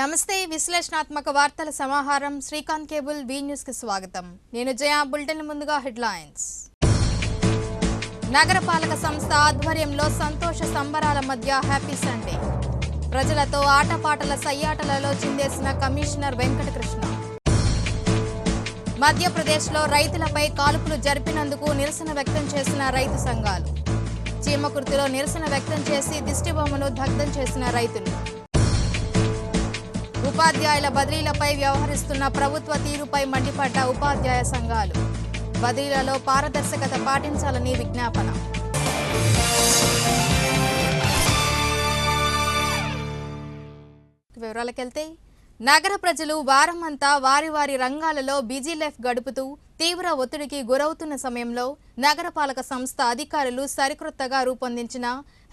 నమస్తే విశ్లేషణాత్మక వార్తల సమాహారం శ్రీకాంత్ కేబుల్ వి న్యూస్ కి స్వాగతం. నేను జయ. బులెటిన్ ముందుగా హెడ్లైన్స్. నగరపాలక సంస్థ ఆధ్వర్యంలో సంతోష సంబరాల మధ్య హ్యాపీ సండే. ప్రజలతో ఆటపాటల సయ్యాటలలో చిందేసిన కమిషనర్ వెంకటకృష్ణ. మధ్యప్రదేశ్లో రైతులపై కాల్పులు జరిపినందుకు నిరసన వ్యక్తం చేసిన రైతు సంఘాలు. చీమకుర్తిలో నిరసన వ్యక్తం చేసి దిష్టిబొమ్మను దగ్ధం చేసిన రైతులు. ఉపాధ్యాయుల బదిలీలపై వ్యవహరిస్తున్న ప్రభుత్వ తీరుపై మండిపడ్డ ఉపాధ్యాయ సంఘాలు. బదిలీలలో పారదర్శకత పాటించాలని విజ్ఞాపన. వివరాలకెళ్తే నగర ప్రజలు వారమంతా వారి వారి రంగాలలో బిజీ లైఫ్ గడుపుతూ తీవ్ర ఒత్తిడికి గురవుతున్న సమయంలో నగరపాలక సంస్థ అధికారులు సరికొత్తగా రూపొందించిన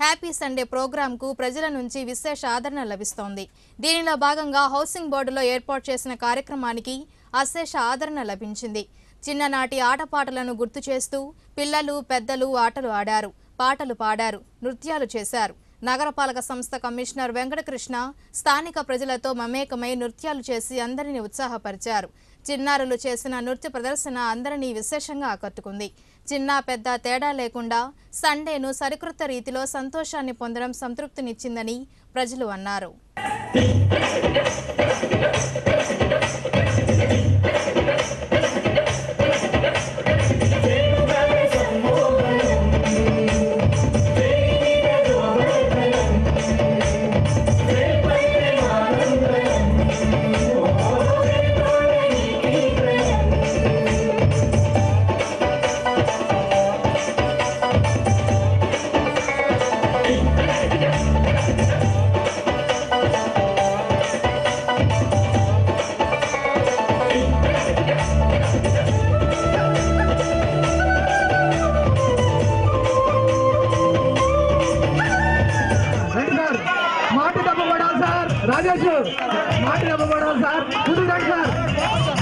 హ్యాపీ సండే ప్రోగ్రాంకు ప్రజల నుంచి విశేష ఆదరణ లభిస్తోంది. దీనిలో భాగంగా హౌసింగ్ బోర్డులో ఏర్పాటు చేసిన కార్యక్రమానికి అశేష ఆదరణ లభించింది. చిన్ననాటి ఆటపాటలను గుర్తు చేస్తూ పిల్లలు పెద్దలు ఆటలు ఆడారు, పాటలు పాడారు, నృత్యాలు చేశారు. నగరపాలక సంస్థ కమిషనర్ వెంకటకృష్ణ స్థానిక ప్రజలతో మమేకమై నృత్యాలు చేసి అందరినీ ఉత్సాహపరిచారు. చిన్నారులు చేసిన నృత్య ప్రదర్శన అందరినీ విశేషంగా ఆకట్టుకుంది. చిన్న పెద్ద తేడా లేకుండా సండేను సరికొత్త రీతిలో సంతోషాన్ని పొందడం సంతృప్తినిచ్చిందని ప్రజలు అన్నారు.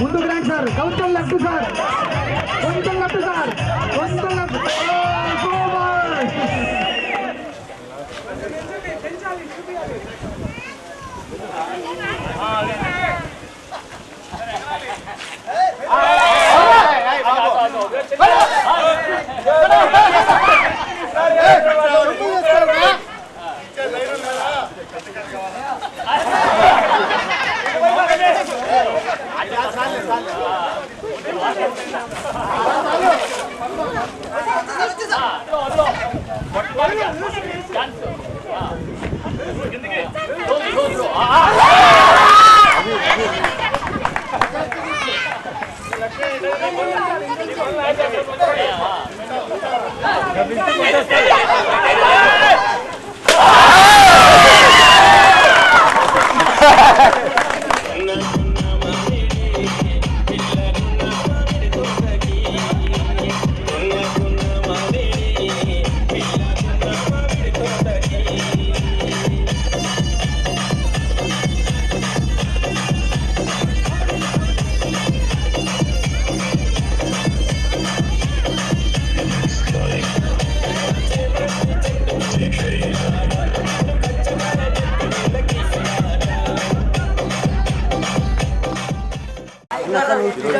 ముందుకు రండి సార్, కొంచెం లెఫ్ట్ సార్, కొంచెం లెఫ్ట్ సార్, కొంచెం లెఫ్ట్.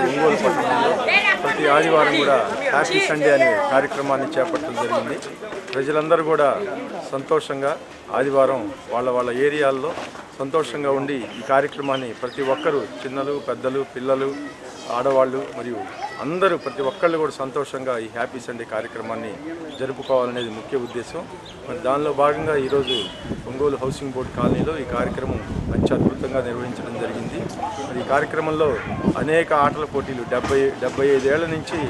ఒంగోలు పట్టణంలో ప్రతి ఆదివారం కూడా హ్యాపీ సండే అనే కార్యక్రమాన్ని చేపట్టడం జరిగింది. ప్రజలందరూ కూడా సంతోషంగా ఆదివారం వాళ్ళ ఏరియాల్లో సంతోషంగా ఉండి ఈ కార్యక్రమాన్ని ప్రతి ఒక్కరూ చిన్నలు పెద్దలు పిల్లలు ఆడవాళ్ళు మరియు అందరూ ప్రతి ఒక్కళ్ళు కూడా సంతోషంగా ఈ హ్యాపీ సండే కార్యక్రమాన్ని జరుపుకోవాలనేది ముఖ్య ఉద్దేశం. మరి దానిలో భాగంగా ఈరోజు ఒంగోలు హౌసింగ్ బోర్డు కాలనీలో ఈ కార్యక్రమం మంచి అద్భుతంగా నిర్వహించడం జరిగింది. మరి ఈ కార్యక్రమంలో అనేక ఆటల పోటీలు 75 ఏళ్ల నుంచి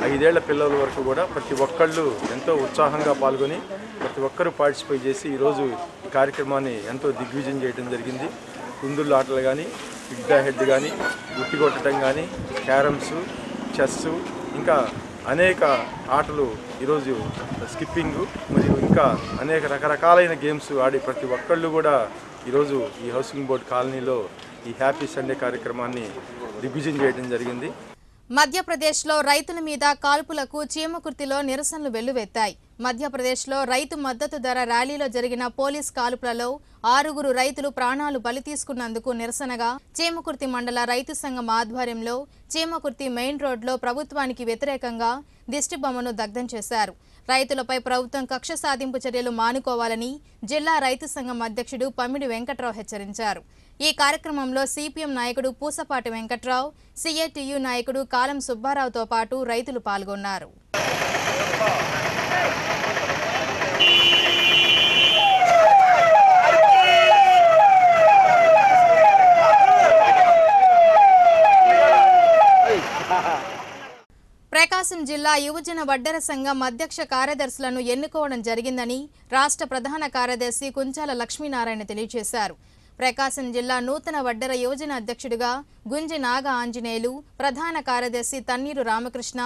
5 ఏళ్ల పిల్లల వరకు కూడా ప్రతి ఒక్కళ్ళు ఎంతో ఉత్సాహంగా పాల్గొని ప్రతి ఒక్కరూ పార్టిసిపేట్ చేసి ఈరోజు ఈ కార్యక్రమాన్ని ఎంతో దిగ్విజయం చేయడం జరిగింది. కుందుళ్ళ ఆటలు కానీ, హిట్ ద హెడ్ కానీ, ఉట్టి కొట్టడం కానీ, క్యారమ్స్, చెస్సు, ఇంకా అనేక ఆటలు ఈరోజు స్కిప్పింగు మరియు ఇంకా అనేక రకరకాలైన గేమ్స్ ఆడి ప్రతి ఒక్కళ్ళు కూడా ఈరోజు ఈ హౌసింగ్ బోర్డు కాలనీలో ఈ హ్యాపీ సండే కార్యక్రమాన్ని దిగ్విజయం చేయడం జరిగింది. మధ్యప్రదేశ్లో రైతుల మీద కాల్పులకు చీమకుర్తిలో నిరసనలు వెల్లువెత్తాయి. మధ్యప్రదేశ్లో రైతు మద్దతు ధర ర్యాలీలో జరిగిన పోలీస్ కాల్పులలో 6 రైతులు ప్రాణాలు బలి తీసుకున్నందుకు నిరసనగా చీమకుర్తి మండల రైతు సంఘం ఆధ్వర్యంలో చీమకుర్తి మెయిన్ రోడ్లో ప్రభుత్వానికి వ్యతిరేకంగా దిష్టిబొమ్మను దగ్ధం చేశారు. రైతులపై ప్రభుత్వం కక్ష సాధింపు చర్యలు మానుకోవాలని జిల్లా రైతు సంఘం అధ్యక్షుడు పమ్మిడి వెంకట్రావు హెచ్చరించారు. ఈ కార్యక్రమంలో సిపిఎం నాయకుడు పూసపాటి వెంకట్రావు, సిఐటియు నాయకుడు కాలం సుబ్బారావుతో పాటు రైతులు పాల్గొన్నారు. ప్రకాశం జిల్లా యువజన వడ్డెర సంఘం అధ్యక్ష కార్యదర్శులను ఎన్నుకోవడం జరిగిందని రాష్ట్ర ప్రధాన కార్యదర్శి కుంచాల లక్ష్మీనారాయణ తెలియజేశారు. ప్రకాశం జిల్లా నూతన వడ్డెర యువజన అధ్యక్షుడిగా గుంజి నాగ ఆంజనేయులు, ప్రధాన కార్యదర్శి తన్నీరు రామకృష్ణ,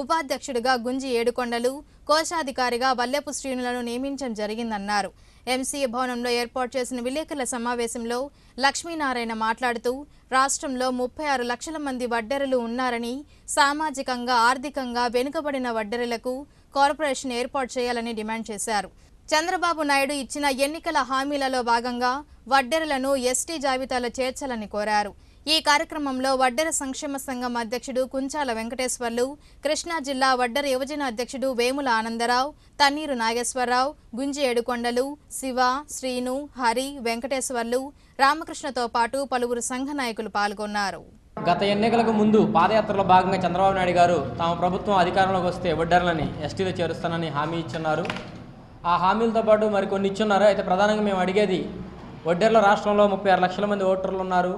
ఉపాధ్యక్షుడిగా గుంజి ఏడుకొండలు, కోశాధికారిగా వల్లెపు శ్రీనులను నియమించడం జరిగిందన్నారు. ఎంసీఏ భవనంలో ఏర్పాటు చేసిన విలేకరుల సమావేశంలో లక్ష్మీనారాయణ మాట్లాడుతూ రాష్ట్రంలో 36 లక్షల మంది వడ్డెరలు ఉన్నారని, సామాజికంగా ఆర్థికంగా వెనుకబడిన వడ్డెరలకు కార్పొరేషన్ ఏర్పాటు చేయాలని డిమాండ్ చేశారు. చంద్రబాబు నాయుడు ఇచ్చిన ఎన్నికల హామీలలో భాగంగా వడ్డెరలను ఎస్టీ జాబితాలో చేర్చాలని కోరారు. ఈ కార్యక్రమంలో వడ్డెర సంక్షేమ సంఘం అధ్యక్షుడు కుంచాల వెంకటేశ్వర్లు, కృష్ణా జిల్లా వడ్డెర యువజన అధ్యక్షుడు వేముల ఆనందరావు, తన్నీరు నాగేశ్వరరావు, గుంజి ఏడుకొండలు, శివ, శ్రీను, హరి, వెంకటేశ్వర్లు, రామకృష్ణతో పాటు పలువురు సంఘ నాయకులు పాల్గొన్నారు. గత ఎన్నికలకు ముందు పాదయాత్రలో భాగంగా చంద్రబాబు నాయుడు గారు తమ ప్రభుత్వం అధికారంలోకి వస్తే వడ్డెరలని ఎస్టీలో చేరుస్తానని హామీ ఇచ్చున్నారు. ఆ హామీలతో పాటు మరికొన్ని ఇచ్చున్నారు. అయితే ప్రధానంగా మేము అడిగేది, వడ్డెరల రాష్ట్రంలో 36 లక్షల మంది ఓటర్లు ఉన్నారు,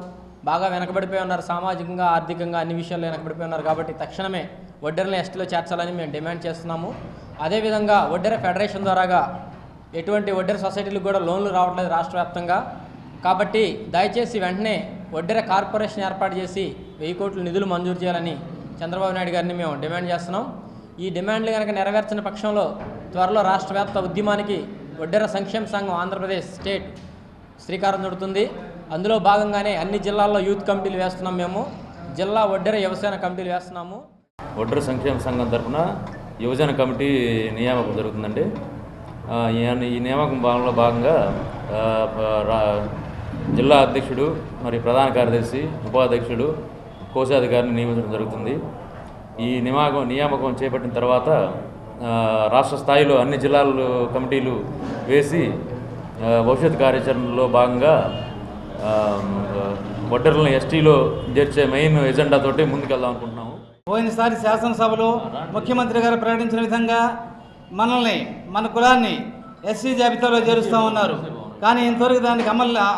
బాగా వెనకబడిపోయి ఉన్నారు, సామాజికంగా ఆర్థికంగా అన్ని విషయాల్లో వెనకబడిపోయి ఉన్నారు. కాబట్టి తక్షణమే వడ్డెరలను ఎస్టీలో చేర్చాలని మేము డిమాండ్ చేస్తున్నాము. అదేవిధంగా వడ్డెర ఫెడరేషన్ ద్వారాగా ఎటువంటి వడ్డెర సొసైటీలకు కూడా లోన్లు రావట్లేదు రాష్ట్ర వ్యాప్తంగా. కాబట్టి దయచేసి వెంటనే వడ్డెర కార్పొరేషన్ ఏర్పాటు చేసి 1000 కోట్ల నిధులు మంజూరు చేయాలని చంద్రబాబు నాయుడు గారిని మేము డిమాండ్ చేస్తున్నాం. ఈ డిమాండ్లు కనుక నెరవేర్చిన పక్షంలో త్వరలో రాష్ట్ర వ్యాప్త ఉద్యమానికి వడ్డెర సంక్షేమ సంఘం ఆంధ్రప్రదేశ్ స్టేట్ శ్రీకారం చుడుతుంది. అందులో భాగంగానే అన్ని జిల్లాల్లో యూత్ కమిటీలు వేస్తున్నాం. మేము జిల్లా వడ్డెర యువసేన కమిటీలు వేస్తున్నాము. వడ్డెర సంక్షేమ సంఘం తరఫున యువజన కమిటీ నియామకం జరుగుతుందండి. ఈ నియామకం భాగంగా జిల్లా అధ్యక్షుడు, మరి ప్రధాన కార్యదర్శి, ఉపాధ్యక్షుడు, కోశాధికారిని నియమించడం జరుగుతుంది. ఈ నియామకం చేపట్టిన తర్వాత రాష్ట్ర స్థాయిలో అన్ని జిల్లాల కమిటీలు వేసి భవిష్యత్ కార్యాచరణలో భాగంగా వడ్డెరలను ఎస్టీలో చేర్చే మెయిన్ ఎజెండాతోటి ముందుకెళ్దాం అనుకుంటున్నాము. పోయినసారి శాసనసభలో ముఖ్యమంత్రి గారు ప్రకటించిన విధంగా మన కులాన్ని ఎస్సీ జాబితాలో చేరుస్తామన్నారు. కానీ ఇంతవరకు దానికి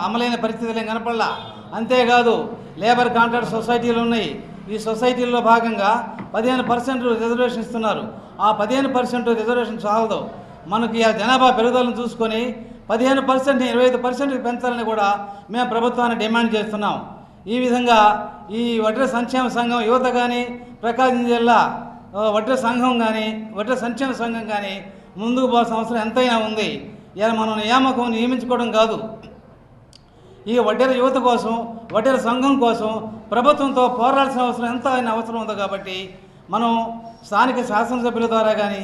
అమలైన పరిస్థితులు ఏం కనపడలా. అంతేకాదు లేబర్ కాంట్రాక్ట్ సొసైటీలు ఉన్నాయి. ఈ సొసైటీల్లో భాగంగా 15% రిజర్వేషన్ ఇస్తున్నారు. ఆ 15% రిజర్వేషన్ చాలదు. మనకి ఆ జనాభా పెరుగుదలను చూసుకొని 15%, 25% పెంచాలని కూడా మేము ప్రభుత్వాన్ని డిమాండ్ చేస్తున్నాం. ఈ విధంగా ఈ వడ్డెర సంక్షేమ సంఘం యువత కానీ, ప్రకాశం జిల్లా వడ్డెర సంఘం కానీ, వడ్డెర సంక్షేమ సంఘం కానీ ముందుకు పోవాల్సిన అవసరం ఎంతైనా ఉంది. ఇలా మనం నియమించుకోవడం కాదు, ఈ వడ్డెర యువత కోసం, వడ్డెర సంఘం కోసం ప్రభుత్వంతో పోరాడాల్సిన అవసరం ఎంతైనా అవసరం ఉంది. కాబట్టి మనం స్థానిక శాసనసభ్యుల ద్వారా కానీ,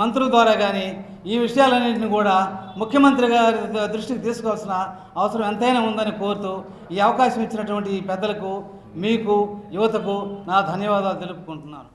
మంత్రుల ద్వారా కానీ ఈ విషయాలన్నింటినీ కూడా ముఖ్యమంత్రి గారి దృష్టికి తీసుకోవాల్సిన అవసరం ఎంతైనా ఉందని కోరుతూ ఈ అవకాశం ఇచ్చినటువంటి పెద్దలకు, మీకు, యువతకు నా ధన్యవాదాలు తెలుపుకుంటున్నాను.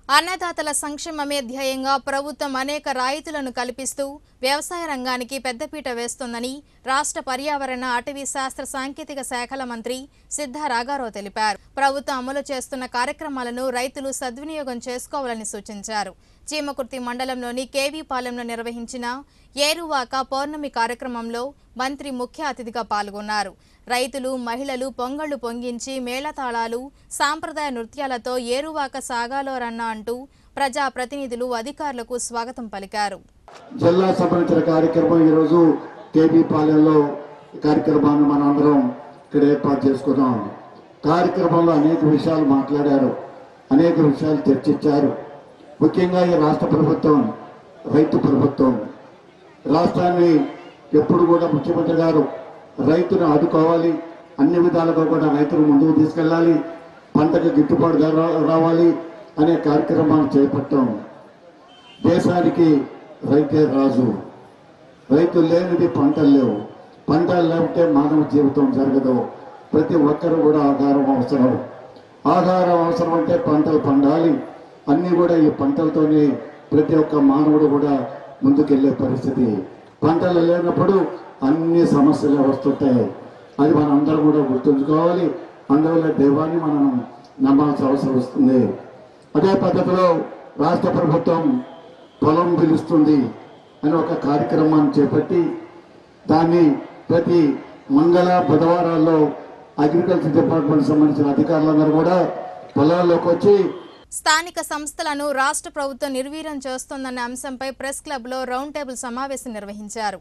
అన్నదాతల సంక్షేమమే ధ్యేయంగా ప్రభుత్వం అనేక రాయితీలను కల్పిస్తూ వ్యవసాయ రంగానికి పెద్దపీట వేస్తోందని రాష్ట్ర పర్యావరణ, అటవీ శాస్త్ర సాంకేతిక శాఖల మంత్రి సిద్ధా రాఘారావు తెలిపారు. ప్రభుత్వం అమలు చేస్తున్న కార్యక్రమాలను రైతులు సద్వినియోగం చేసుకోవాలని సూచించారు. చీమకుర్తి మండలంలోని కేవీపాలెంలో నిర్వహించిన ఏరువాక పౌర్ణమి కార్యక్రమంలో మంత్రి ముఖ్య అతిథిగా పాల్గొన్నారు. రైతులు, మహిళలు పొంగళ్లు పొంగించి మేళతాళాలు, సాంప్రదాయ నృత్యాలతో ఏరువాక సాగాలోరన్న అంటూ ప్రజా ప్రతినిధులు, అధికారులకు స్వాగతం పలికారు. జిల్లా సంబంధించిన కార్యక్రమం ఈరోజు కేబీపాలెంలో కార్యక్రమాన్ని మనందరం ఇక్కడ ఏర్పాటు చేసుకున్నాం. కార్యక్రమంలో అనేక విషయాలు మాట్లాడారు, అనేక విషయాలు చర్చించారు. ముఖ్యంగా ఈ రాష్ట్ర ప్రభుత్వం రైతు ప్రభుత్వం. రాష్ట్రాన్ని ఎప్పుడు కూడా ముఖ్యమంత్రి గారు రైతును ఆదుకోవాలి, అన్ని విధాలుగా కూడా రైతును ముందుకు తీసుకెళ్ళాలి, పంటకు గిట్టుబాటు ధర రావాలి అనే కార్యక్రమాన్ని చేపట్టాం. దేశానికి రైతే రాజు. రైతు లేనిది పంటలు లేవు. పంటలు లేకపోతే మానవ జీవితం జరగదు. ప్రతి ఒక్కరు కూడా ఆహారం అవసరం. ఆహారం అవసరం అంటే పంటలు పండాలి. అన్నీ కూడా ఈ పంటలతోనే ప్రతి ఒక్క మానవుడు కూడా ముందుకెళ్లే పరిస్థితి. పంటలు లేనప్పుడు అన్ని సమస్యలు వస్తుంటాయి. అది మనం అందరం కూడా గుర్తుంచుకోవాలి. అందువల్ల దైవాన్ని మనం నమ్మాల్సిన అవసరం వస్తుంది. అదే పద్ధతిలో రాష్ట్ర ప్రభుత్వం పొలం పిలుస్తుంది అని ఒక కార్యక్రమాన్ని చేపట్టి దాన్ని ప్రతి మంగళ బుధవారాల్లో అగ్రికల్చర్ డిపార్ట్మెంట్ సంబంధించిన అధికారులందరూ కూడా పొలాల్లోకి వచ్చి స్థానిక సంస్థలను రాష్ట్ర ప్రభుత్వం నిర్వీర్యం చేస్తోందన్న అంశంపై ప్రెస్ క్లబ్లో రౌండ్ టేబుల్ సమావేశం నిర్వహించారు.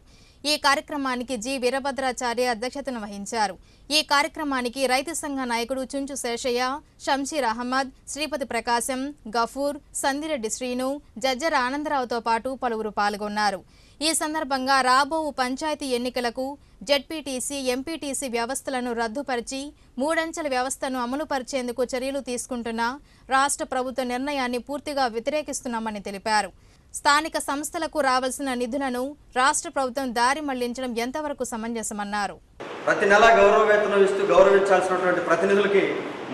ఈ కార్యక్రమానికి జి వీరభద్రాచార్య అధ్యక్షతను వహించారు. ఈ కార్యక్రమానికి రైతు సంఘ నాయకుడు చుంచు శేషయ్య, షంషీర్ అహ్మద్, శ్రీపతి ప్రకాశం, గఫూర్, సందిరెడ్డి శ్రీను, జజ్జర ఆనందరావుతో పాటు పలువురు పాల్గొన్నారు. ఈ సందర్భంగా రాబో పంచాయతీ ఎన్నికలకు జెడ్పీటీసీ, ఎంపీటీసీ వ్యవస్థలను రద్దుపరిచి 3 అంచెల వ్యవస్థను అమలుపరిచేందుకు చర్యలు తీసుకుంటున్న రాష్ట్ర ప్రభుత్వ నిర్ణయాన్ని పూర్తిగా వ్యతిరేకిస్తున్నామని తెలిపారు. స్థానిక సంస్థలకు రావాల్సిన నిధులను రాష్ట్ర ప్రభుత్వం దారి మళ్లించడం ఎంతవరకు సమంజసమన్నారు. ప్రతి నెల గౌరవ వేతనం ఇస్తూ గౌరవించాల్సినటువంటి ప్రతినిధులకి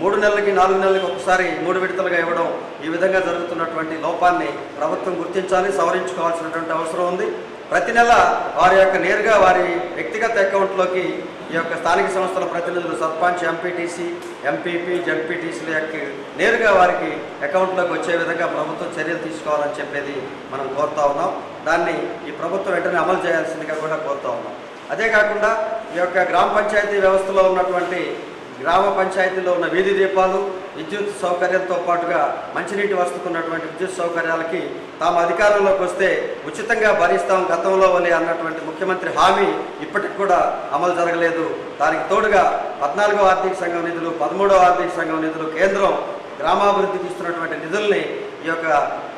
3 నెలలకి 4 నెలలకి ఒకసారి 3 విడతలుగా ఇవ్వడం, ఈ విధంగా జరుగుతున్నటువంటి లోపాన్ని ప్రభుత్వం గుర్తించాలి, సవరించుకోవాల్సినటువంటి అవసరం ఉంది. ప్రతి నెల వారి యొక్క నేరుగా వారి వ్యక్తిగత అకౌంట్లోకి ఈ యొక్క స్థానిక సంస్థల ప్రతినిధులు సర్పంచ్, ఎంపీటీసీ, ఎంపీపీ, జడ్పీటీసీల యొక్క నేరుగా వారికి అకౌంట్లోకి వచ్చే విధంగా ప్రభుత్వం చర్యలు తీసుకోవాలని చెప్పేది మనం కోరుతా ఉన్నాం. దాన్ని ఈ ప్రభుత్వం వెంటనే అమలు చేయాల్సిందిగా కూడా కోరుతా ఉన్నాం. అదే కాకుండా ఈ యొక్క గ్రామ పంచాయతీ వ్యవస్థలో ఉన్నటువంటి గ్రామ పంచాయతీలో ఉన్న వీధి దీపాలు, విద్యుత్ సౌకర్యంతో పాటుగా మంచినీటి వస్తున్నటువంటి విద్యుత్ సౌకర్యాలకి తాము అధికారంలోకి వస్తే ఉచితంగా భరిస్తాం గతంలో వలె అన్నటువంటి ముఖ్యమంత్రి హామీ ఇప్పటికి కూడా అమలు జరగలేదు. దానికి తోడుగా 14వ ఆర్థిక సంఘం నిధులు, 13వ ఆర్థిక సంఘం నిధులు కేంద్రం గ్రామాభివృద్ధికి ఇస్తున్నటువంటి నిధుల్ని ఈ యొక్క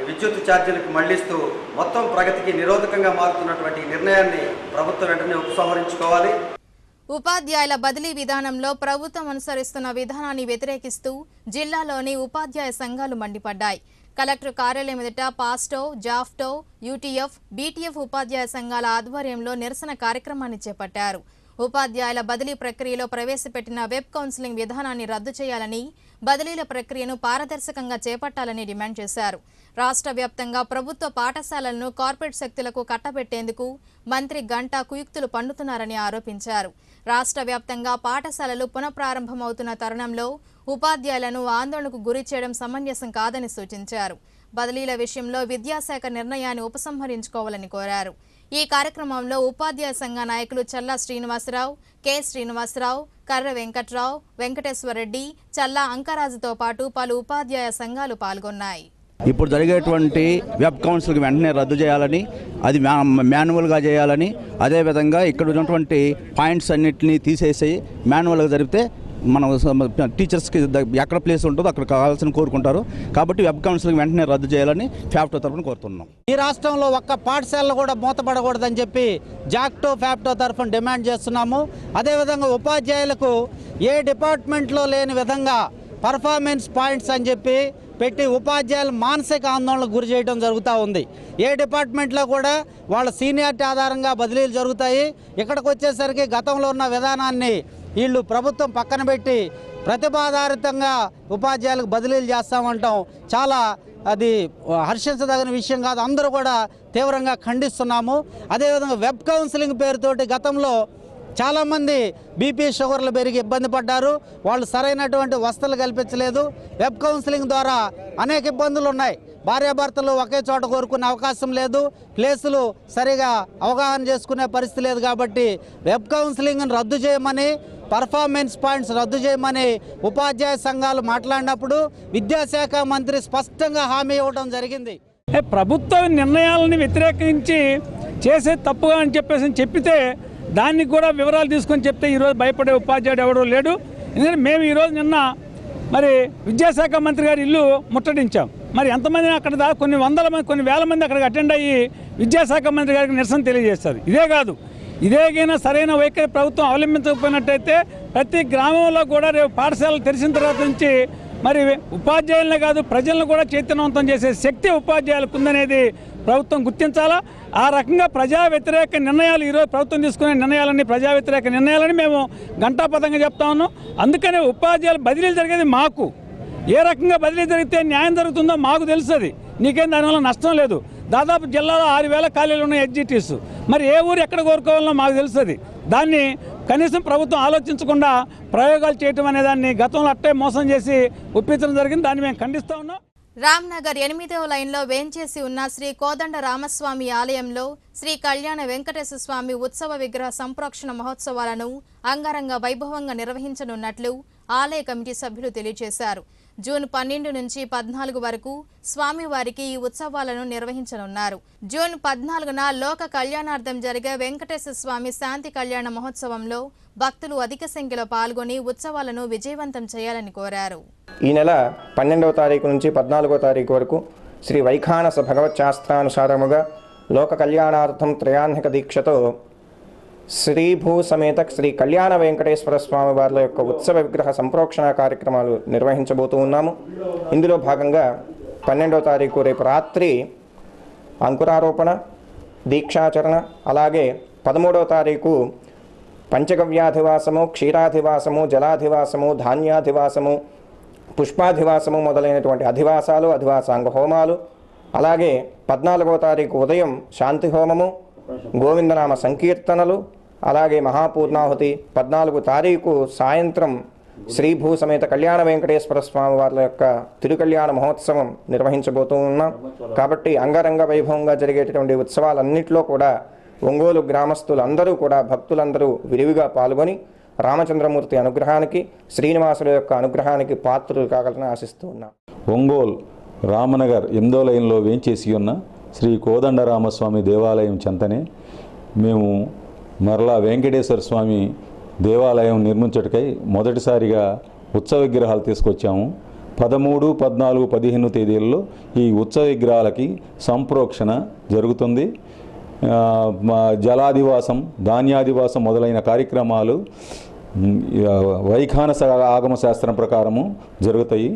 విద్యుత్ ఛార్జీలకు మళ్లిస్తూ మొత్తం ప్రగతికి నిరోధకంగా మారుతున్నటువంటి నిర్ణయాన్ని ప్రభుత్వం వెంటనే ఉపసంహరించుకోవాలి. ఉపాధ్యాయుల బదిలీ విధానంలో ప్రభుత్వం అనుసరిస్తున్న విధానాన్ని వ్యతిరేకిస్తూ జిల్లాలోని ఉపాధ్యాయ సంఘాలు మండిపడ్డాయి. కలెక్టర్ కార్యాలయం ఎదుట పాస్టో, జాఫ్టో, యూటీఎఫ్, బీటీఎఫ్ ఉపాధ్యాయ సంఘాల ఆధ్వర్యంలో నిరసన కార్యక్రమాన్ని చేపట్టారు. ఉపాధ్యాయుల బదిలీ ప్రక్రియలో ప్రవేశపెట్టిన వెబ్ కౌన్సిలింగ్ విధానాన్ని రద్దు చేయాలని, బదిలీల ప్రక్రియను పారదర్శకంగా చేపట్టాలని డిమాండ్ చేశారు. రాష్ట్ర వ్యాప్తంగా ప్రభుత్వ పాఠశాలలను కార్పొరేట్ శక్తులకు కట్టబెట్టేందుకు మంత్రి గంటా కుయుక్తులు పన్నుతున్నారని ఆరోపించారు. రాష్ట్ర వ్యాప్తంగా పాఠశాలలు పునఃప్రారంభమవుతున్న తరుణంలో ఉపాధ్యాయులను ఆందోళనకు గురి చేయడం సమంజసం కాదని సూచించారు. బదిలీల విషయంలో విద్యాశాఖ నిర్ణయాన్ని ఉపసంహరించుకోవాలని కోరారు. ఈ కార్యక్రమంలో ఉపాధ్యాయ సంఘ నాయకులు చల్లా శ్రీనివాసరావు, కె శ్రీనివాసరావు, కర్ర వెంకట్రావు, వెంకటేశ్వరరెడ్డి, చల్లా అంకరాజుతో పాటు పలు ఉపాధ్యాయ సంఘాలు పాల్గొన్నాయి. ఇప్పుడు జరిగేటువంటి వెబ్ కౌన్సిల్కి వెంటనే రద్దు చేయాలని, అది మాన్యువల్గా చేయాలని, అదేవిధంగా ఇక్కడ ఉన్నటువంటి పాయింట్స్ అన్నింటినీ తీసేసి మాన్యువల్గా జరిపితే మనం టీచర్స్కి ఎక్కడ ప్లేస్ ఉంటుందో అక్కడ కావాల్సిన కోరుకుంటారు. కాబట్టి వెబ్ కౌన్సిలింగ్ వెంటనే రద్దు చేయాలని ఫ్యాప్టో తరఫున కోరుతున్నాం. ఈ రాష్ట్రంలో ఒక్క పాఠశాలలు కూడా మూతపడకూడదని చెప్పి జాక్టో, ఫ్యాప్టో తరఫున డిమాండ్ చేస్తున్నాము. అదేవిధంగా ఉపాధ్యాయులకు ఏ డిపార్ట్మెంట్లో లేని విధంగా పర్ఫార్మెన్స్ పాయింట్స్ అని చెప్పి పెట్టి ఉపాధ్యాయులు మానసిక ఆందోళనకు గురి చేయడం జరుగుతూ ఉంది. ఏ డిపార్ట్మెంట్లో కూడా వాళ్ళ సీనియారిటీ ఆధారంగా బదిలీలు జరుగుతాయి. ఇక్కడికి వచ్చేసరికి గతంలో ఉన్న విధానాన్ని వీళ్ళు ప్రభుత్వం పక్కన పెట్టి ప్రతిభాధారితంగా ఉపాధ్యాయులకు బదిలీలు చేస్తామంటాం. చాలా అది హర్షించదగిన విషయం కాదు. అందరూ కూడా తీవ్రంగా ఖండిస్తున్నాము. అదేవిధంగా వెబ్ కౌన్సిలింగ్ పేరుతోటి గతంలో చాలామంది బీపీ షుగర్లు పెరిగి ఇబ్బంది పడ్డారు. వాళ్ళు సరైనటువంటి వసతులు కల్పించలేదు. వెబ్ కౌన్సిలింగ్ ద్వారా అనేక ఇబ్బందులు ఉన్నాయి. భార్యాభర్తలు ఒకే చోట కోరుకునే అవకాశం లేదు. ప్లేసులు సరిగా అవగాహన చేసుకునే పరిస్థితి లేదు. కాబట్టి వెబ్ కౌన్సిలింగ్ను రద్దు చేయమని, పర్ఫార్మెన్స్ పాయింట్స్ రద్దు చేయమని ఉపాధ్యాయ సంఘాలు మాట్లాడినప్పుడు విద్యాశాఖ మంత్రి స్పష్టంగా హామీ ఇవ్వడం జరిగింది. ప్రభుత్వ నిర్ణయాలను వ్యతిరేకించి చేసే తప్పుగా అని చెప్పితే దానికి కూడా వివరాలు తీసుకొని చెప్తే ఈరోజు భయపడే ఉపాధ్యాయుడు ఎవడో లేడు. ఎందుకంటే మేము ఈరోజు నిన్న మరి విద్యాశాఖ మంత్రి గారి ఇల్లు ముట్టడించాం. మరి ఎంతమంది అక్కడ కొన్ని వందల మంది, కొన్ని వేల మంది అక్కడికి అటెండ్ అయ్యి విద్యాశాఖ మంత్రి గారికి నిరసన తెలియజేస్తారు. ఇదే కాదు, ఇదేగైనా సరైన వైఖరి ప్రభుత్వం అవలంబించకపోయినట్టయితే ప్రతి గ్రామంలో కూడా రేపు పాఠశాలలు తెరిచిన తర్వాత నుంచి మరి ఉపాధ్యాయులనే కాదు ప్రజలను కూడా చైతన్యవంతం చేసే శక్తి ఉపాధ్యాయులకు ఉందనేది ప్రభుత్వం గుర్తించాలా. ఆ రకంగా ప్రజా వ్యతిరేక నిర్ణయాలు ఈరోజు ప్రభుత్వం తీసుకునే నిర్ణయాలన్నీ ప్రజా వ్యతిరేక నిర్ణయాలని మేము ఘంటాపథంగా చెప్తా ఉన్నాం. అందుకనే ఉపాధ్యాయులు బదిలీలు జరిగేది మాకు ఏ రకంగా బదిలీ జరిగితే న్యాయం జరుగుతుందో మాకు తెలుస్తుంది. నీకేం దానివల్ల నష్టం లేదు. దాదాపు జిల్లాలో 6,000 ఖాళీలు ఉన్నాయి ఎగ్జిటీస్. మరి ఏ ఊరు ఎక్కడ కోరుకోవాలనో మాకు తెలుస్తుంది. దాన్ని కనీసం ప్రభుత్వం ఆలోచించకుండా ప్రయోగాలు చేయటం అనే దాన్ని గతంలో అట్టే మోసం చేసి ఒప్పించడం జరిగింది. దాన్ని మేము ఖండిస్తూ ఉన్నాం. రామ్నగర్ 8వ లైన్లో వేంచేసి ఉన్న శ్రీ కోదండ రామస్వామి ఆలయంలో శ్రీ కళ్యాణ వెంకటేశ్వర స్వామి ఉత్సవ విగ్రహ సంప్రోక్షణ మహోత్సవాలను అంగరంగ వైభవంగా నిర్వహించనున్నట్లు ఆలయ కమిటీ సభ్యులు తెలియజేశారు. జూన్ 12 నుంచి 14 వరకు స్వామివారికి ఈ ఉత్సవాలను నిర్వహించనున్నారు. జూన్ 14న లోక కళ్యాణార్థం జరిగే వెంకటేశ్వర స్వామి శాంతి కళ్యాణ మహోత్సవంలో భక్తులు అధిక సంఖ్యలో పాల్గొని ఉత్సవాలను విజయవంతం చేయాలని కోరారు. ఈ నెల 12వ తారీఖు నుంచి 14వ తారీఖు వరకు శ్రీ వైఖానస భగవత్ శాస్త్రానుసారముగా లోక కళ్యాణార్థం త్రయాహ్నిక దీక్షతో శ్రీభూ సమేత శ్రీ కళ్యాణ వెంకటేశ్వర స్వామి వారి యొక్క ఉత్సవ విగ్రహ సంప్రోక్షణ కార్యక్రమాలు నిర్వహించబోతూ ఉన్నాము. ఇందులో భాగంగా 12వ తారీఖు రేపు రాత్రి అంకురారోపణ, దీక్షాచరణ, అలాగే 13వ తారీఖు పంచగవ్యాధివాసము, క్షీరాధివాసము, జలాధివాసము, ధాన్యాధివాసము, పుష్పాధివాసము మొదలైనటువంటి అధివాసాలు, అధివాసాంగ హోమాలు, అలాగే 14వ తారీఖు ఉదయం శాంతి హోమము, గోవిందనామ సంకీర్తనలు, అలాగే మహాపూర్ణాహుతి, 14వ తారీఖు సాయంత్రం శ్రీభూ సమేత కళ్యాణ వెంకటేశ్వర స్వామి వారి యొక్క తిరుకళ్యాణ మహోత్సవం నిర్వహించబోతూ ఉన్నాం. కాబట్టి అంగరంగ వైభవంగా జరిగేటటువంటి ఉత్సవాలన్నింటిలో కూడా ఒంగోలు గ్రామస్తులందరూ కూడా భక్తులందరూ విరివిగా పాల్గొని రామచంద్రమూర్తి అనుగ్రహానికి, శ్రీనివాసుల యొక్క అనుగ్రహానికి పాత్రులు కాగలని ఆశిస్తూ ఉన్నాం. ఒంగోలు రామనగర్ 8వ లైన్లో వేంచేసి ఉన్న శ్రీ కోదండరామస్వామి దేవాలయం చెంతనే మేము మరలా వెంకటేశ్వర స్వామి దేవాలయం నిర్మించటకై మొదటిసారిగా ఉత్సవ విగ్రహాలు తీసుకొచ్చాము. 13, 14, 15 తేదీల్లో ఈ ఉత్సవ విగ్రహాలకి సంప్రోక్షణ జరుగుతుంది. జలాదివాసం, ధాన్యాదివాసం మొదలైన కార్యక్రమాలు వైఖానస ఆగమ శాస్త్రం ప్రకారము జరుగుతాయి.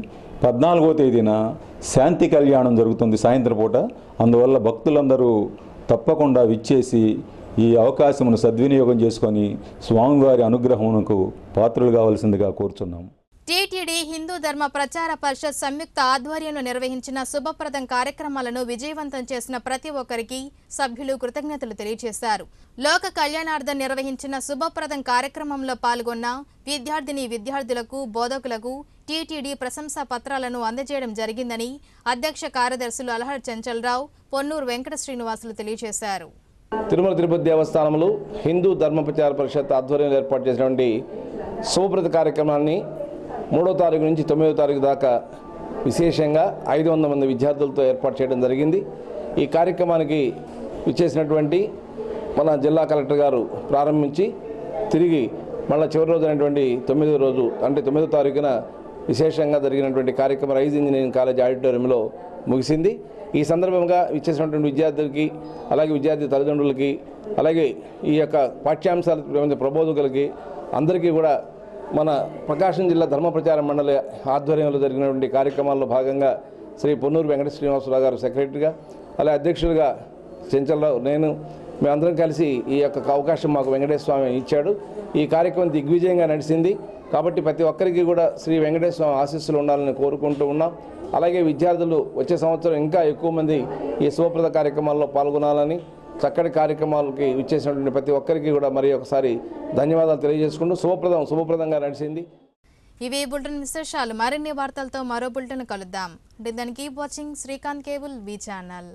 14వ తేదీన శాంతి కళ్యాణం జరుగుతుంది సాయంత్రం పూట. అందువల్ల భక్తులందరూ తప్పకుండా విచ్చేసి ఈ అవకాశమును సద్వినియోగం చేసుకొని స్వామివారి అనుగ్రహమునకు పాత్రలు కావాల్సిందిగా కోరుచున్నాము. టీటీడీ హిందూ ధర్మ ప్రచార పరిషత్ సంయుక్త ఆధ్వర్యంలో నిర్వహించిన శుభప్రదం కార్యక్రమాలను విజయవంతం చేసిన ప్రతి ఒక్కరికి సభ్యులు కృతజ్ఞతలు తెలియజేశారు. లోక కళ్యాణార్థం నిర్వహించిన శుభప్రదం కార్యక్రమంలో పాల్గొన్న విద్యార్థులకు, బోధకులకు టీటీడీ ప్రశంసా పత్రాలను అందజేయడం జరిగిందని అధ్యక్ష కార్యదర్శులు అలహర్ చంచలరావు, పొన్నూరు వెంకట శ్రీనివాసులు తెలియజేశారు. తిరుమల తిరుపతి దేవస్థానంలో హిందూ ధర్మ ప్రచార పరిషత్ ఆధ్వర్యంలో ఏర్పాటు చేసినటువంటి శుభప్రద కార్యక్రమాన్ని 3వ తారీఖు నుంచి 9వ తారీఖు దాకా విశేషంగా 500 మంది విద్యార్థులతో ఏర్పాటు చేయడం జరిగింది. ఈ కార్యక్రమానికి విచ్చేసినటువంటి మన జిల్లా కలెక్టర్ గారు ప్రారంభించి తిరిగి మళ్ళీ చివరి రోజు అయినటువంటి 9వ రోజు అంటే 9వ తారీఖున విశేషంగా జరిగినటువంటి కార్యక్రమం రైజ్ ఇంజనీరింగ్ కాలేజ్ ఆడిటోరియంలో ముగిసింది. ఈ సందర్భంగా విచ్చేసినటువంటి విద్యార్థులకి, అలాగే విద్యార్థి తల్లిదండ్రులకి, అలాగే ఈ యొక్క పాఠ్యాంశాల ప్రబోధకులకి అందరికీ కూడా మన ప్రకాశం జిల్లా ధర్మ ప్రచార మండలి ఆధ్వర్యంలో జరిగినటువంటి కార్యక్రమాల్లో భాగంగా శ్రీ పొన్నూరు వెంకట శ్రీనివాసరావు గారు సెక్రటరీగా, అలాగే అధ్యక్షులుగా చెంచలరావు, మేమందరం కలిసి ఈ యొక్క అవకాశం మాకు వెంకటేశ్వర స్వామి ఇచ్చాడు. ఈ కార్యక్రమం దిగ్విజయంగా నడిచింది. కాబట్టి ప్రతి ఒక్కరికి కూడా శ్రీ వెంకటేశ్వర స్వామి ఆశీస్సులు ఉండాలని కోరుకుంటూ ఉన్నాం. అలాగే విద్యార్థులు వచ్చే సంవత్సరం ఇంకా ఎక్కువ మంది ఈ శుభప్రద కార్యక్రమాల్లో పాల్గొనాలని, చక్కటి కార్యక్రమాలకి విచ్చేసినటువంటి ప్రతి ఒక్కరికి కూడా మరి ఒకసారి ధన్యవాదాలు తెలియజేసుకుంటూ శుభప్రదంగా నడిచింది. ఇవి బులెటిన్ విశేషాలు. మరిన్ని వార్తలతో మరో బులెటిన్ కలుద్దాం. దానికి కీప్ వాచింగ్ శ్రీకాంత్ కేబుల్ వి ఛానల్.